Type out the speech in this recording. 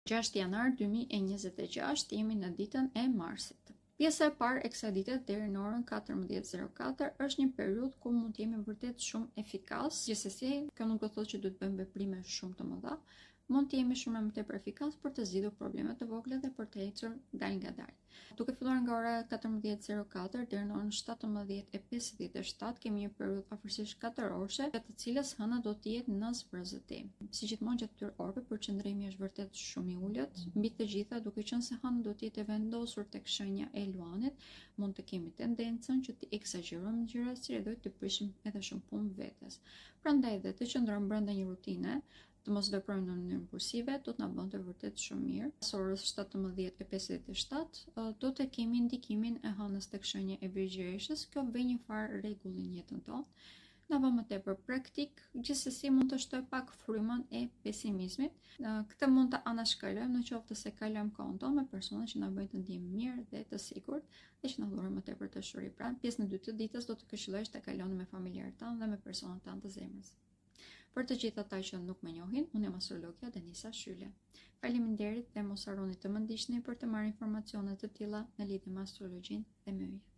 6 janar 2026, jemi në ditën e Marsit. Pjesa e parë e kësaj dite deri në orën 14:04 është një periudhë ku mund të jemi vërtet shumë efikas. Gjithsesi, kjo nuk do të thotë që duhet bëjmë veprime shumë të mëdha. Mund të jemi shumë më tepër efikas për të zgjidhur probleme të vogla dhe për të ecur dal nga dal. Duke filluar nga ora 14:04 deri në orën 17:57 kemi një periudhë afërsisht 4 orëshe, të cilës hëna do të jetë në zbrëzëti. Si gjithmonë gjatë këtyre orëve, përqendrimi është vërtet shumë i ulët. Mbi të gjitha, duke qenë se hëna do të jetë vendosur tek shenja e luanit, mund të kemi tendencën që të eksagjerojmë gjëra dhe të prishim edhe shumë punë vetes. Prandaj dhe të qëndrojmë brenda një rutine, të mos veprojmë në mënyrë impulsive, do të na bënte vërtet shumë mirë. Pas orës 17:57 do të kemi ndikimin e hënës tek shenja e Virgjëreshës. Kjo vë një farë rregullin jetën tonë. Na bë më tepër praktik, gjithsesi mund të shtoj pak frymën e pesimizmit. Këtë mund të anashkalojmë në qoftë se kalojmë kohën tonë me persona që na bëjnë të ndihemi mirë dhe të sigurt dhe që na dhurojnë më tepër dashuri. Pra, pjesën e dytë të ditës do të këshillojsh të kaloni me familjarët tanë dhe me personat tanë të zemrës. Për të gjithë ata që nuk më njohin, unë jam astrologja Denisa Shyle. Faleminderit dhe mos harroni të më ndiqni për të marrë informacione të tilla në lidhje me astrologjinë dhe me yjet.